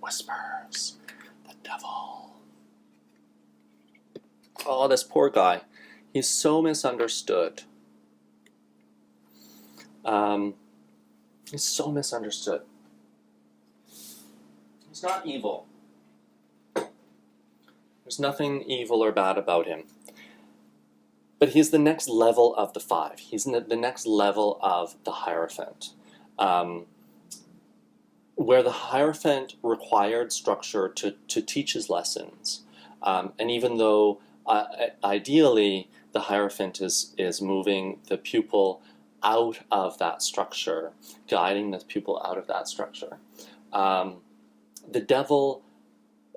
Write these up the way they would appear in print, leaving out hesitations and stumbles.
whispers. The devil. Oh, this poor guy. He's so misunderstood. He's so misunderstood. He's not evil. There's nothing evil or bad about him. But he's the next level of the five. He's the next level of the Hierophant. Where the Hierophant required structure to teach his lessons. And even though ideally the Hierophant is moving the pupil out of that structure, guiding the pupil out of that structure, the devil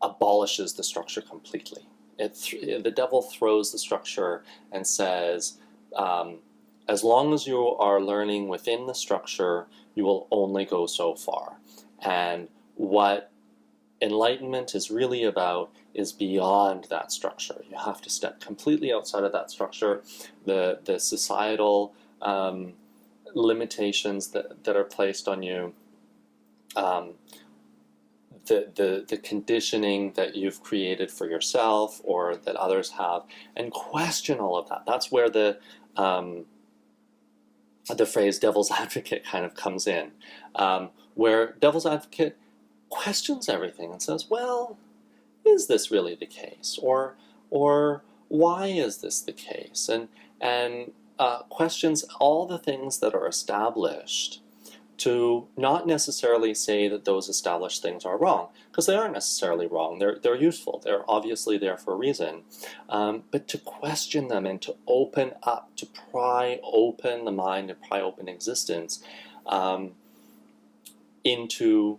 abolishes the structure completely. The devil throws the structure and says, as long as you are learning within the structure, you will only go so far. And what enlightenment is really about is beyond that structure. You have to step completely outside of that structure. The societal limitations that are placed on you, the conditioning that you've created for yourself or that others have, and question all of that. That's where the phrase devil's advocate kind of comes in, where devil's advocate questions everything and says, well, is this really the case? Or why is this the case? And questions all the things that are established, to not necessarily say that those established things are wrong, because they aren't necessarily wrong. They're useful. They're obviously there for a reason. But to question them and to open up, to pry open the mind and pry open existence into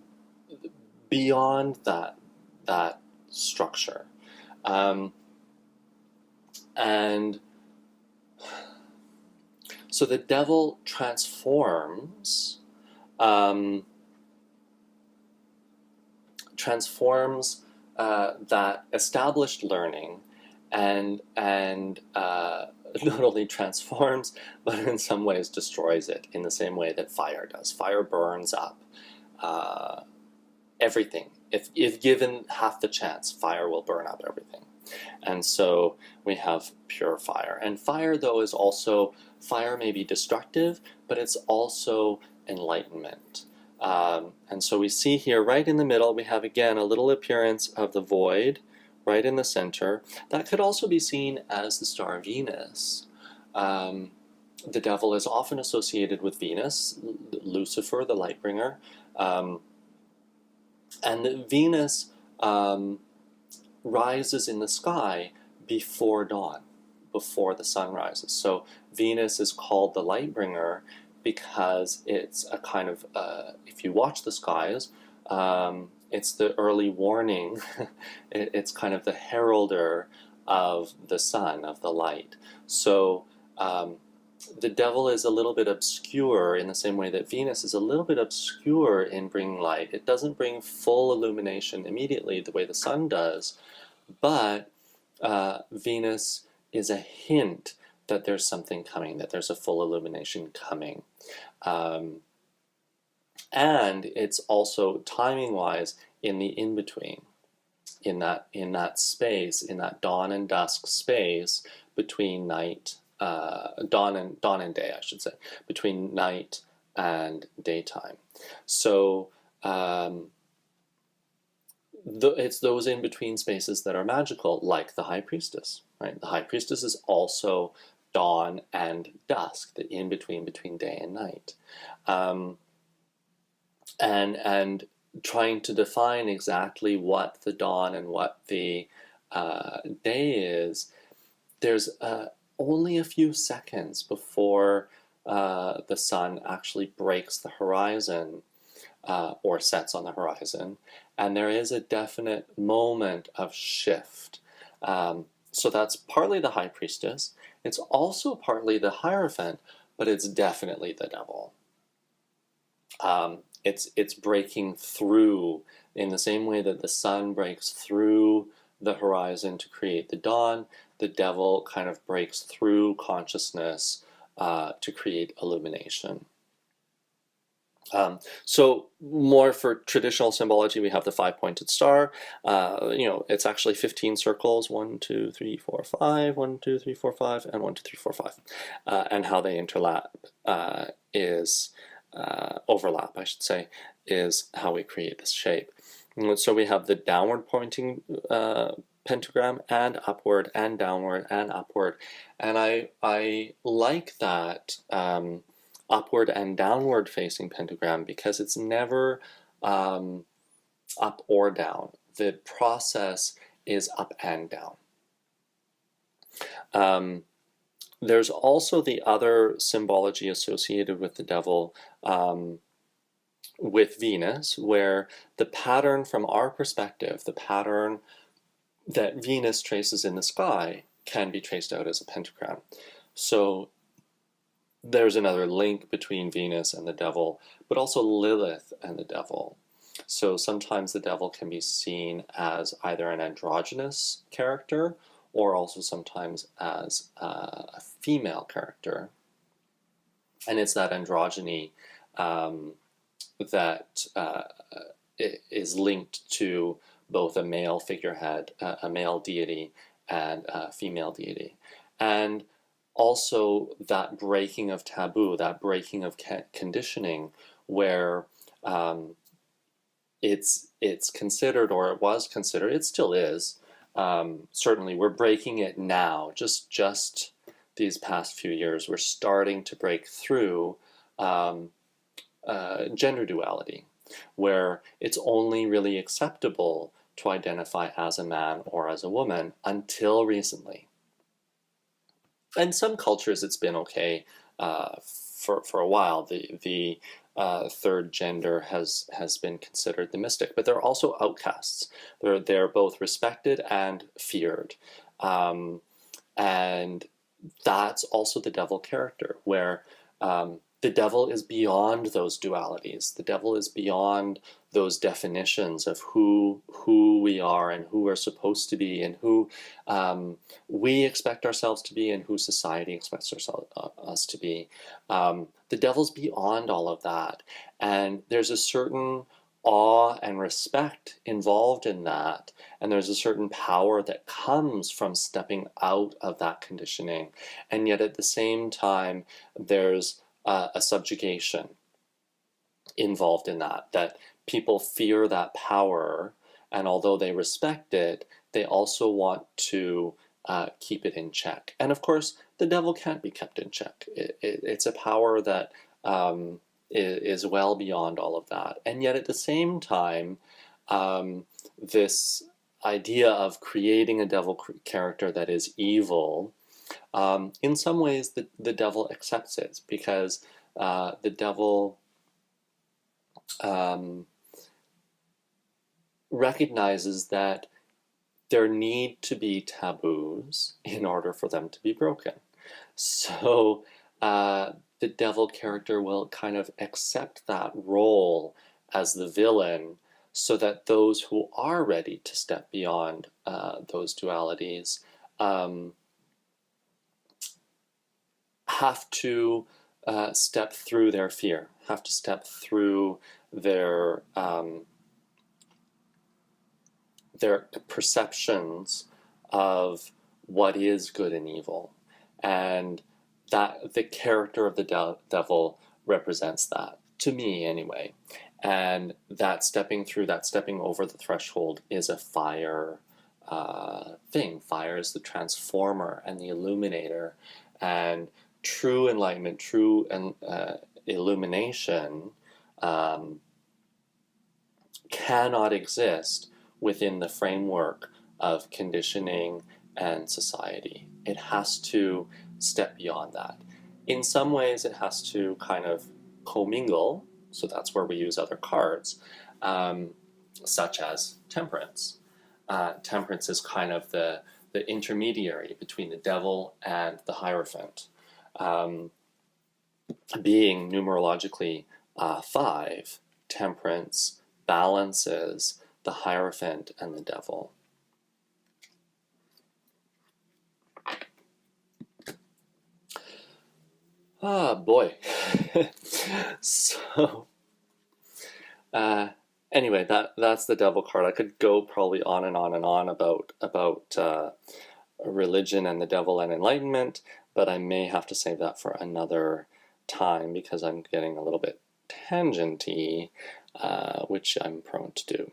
beyond that structure. And so the devil transforms that established learning, and not only transforms, but in some ways destroys it in the same way that fire does. Fire burns up everything. If given half the chance, fire will burn up everything. And so we have pure fire. And fire, though, is also, fire may be destructive, but it's also enlightenment. And so we see here right in the middle, we have again a little appearance of the void right in the center. That could also be seen as the star Venus. The devil is often associated with Venus, Lucifer, the light bringer. And Venus rises in the sky before dawn, before the sun rises. So Venus is called the light bringer because it's a kind of, if you watch the skies, it's the early warning. It's kind of the heralder of the sun, of the light. So the devil is a little bit obscure in the same way that Venus is a little bit obscure in bringing light. It doesn't bring full illumination immediately the way the sun does, but Venus is a hint that there's something coming, that there's a full illumination coming. And it's also timing-wise in the in-between, in that space, in that dawn and dusk space between night, dawn and day, I should say, between night and daytime. So it's those in-between spaces that are magical, like the High Priestess, right? The High Priestess is also dawn and dusk, the in-between between day and night. And trying to define exactly what the dawn and what the day is, there's only a few seconds before the sun actually breaks the horizon or sets on the horizon, and there is a definite moment of shift. So that's partly the High Priestess. It's also partly the Hierophant, but it's definitely the devil. It's breaking through in the same way that the sun breaks through the horizon to create the dawn. The devil kind of breaks through consciousness to create illumination. So more for traditional symbology, we have the five-pointed star. It's actually 15 circles, 1, 2, 3, 4, 5, 1, 2, 3, 4, 5, and 1, 2, 3, 4, 5. And how they is overlap, I should say, is how we create this shape. So we have the downward pointing pentagram and upward and downward and upward. And I like that upward and downward facing pentagram because it's never up or down. The process is up and down. There's also the other symbology associated with the devil with Venus, where the pattern from our perspective, the pattern that Venus traces in the sky, can be traced out as a pentagram. So there's another link between Venus and the devil, but also Lilith and the devil. So sometimes the devil can be seen as either an androgynous character or also sometimes as a female character. And it's that androgyny that is linked to both a male figurehead, a male deity, and a female deity. And also that breaking of taboo, that breaking of conditioning, where it's considered, or it was considered, it still is. Certainly, we're breaking it now. Just these past few years, we're starting to break through gender duality, where it's only really acceptable to identify as a man or as a woman until recently. In some cultures, it's been okay for a while. The third gender has been considered the mystic, but they're also outcasts. They're both respected and feared, and that's also the devil character, where the devil is beyond those dualities. The devil is beyond those definitions of who we are and who we're supposed to be and who we expect ourselves to be and who society expects us to be. The devil's beyond all of that. And there's a certain awe and respect involved in that. And there's a certain power that comes from stepping out of that conditioning. And yet at the same time, there's a subjugation involved in that people fear that power, and although they respect it, they also want to keep it in check. And of course, the devil can't be kept in check. It's a power that is well beyond all of that. And yet at the same time, this idea of creating a devil character that is evil, in some ways the devil accepts it, because the devil recognizes that there need to be taboos in order for them to be broken. So the devil character will kind of accept that role as the villain, so that those who are ready to step beyond those dualities have to step through their fear, have to step through their perceptions of what is good and evil. And that the character of the devil represents that, to me anyway. And that stepping through, that stepping over the threshold, is a fire thing. Fire is the transformer and the illuminator. And true enlightenment, true illumination cannot exist within the framework of conditioning and society. It has to step beyond that. In some ways, it has to kind of commingle, so that's where we use other cards, such as temperance. Temperance is kind of the intermediary between the devil and the Hierophant. Being numerologically 5, temperance balances the Hierophant and the devil. Ah, boy. So Uh, anyway, that's the devil card. I could go probably on and on and on about religion and the devil and enlightenment, but I may have to save that for another time because I'm getting a little bit tangenty, which I'm prone to do.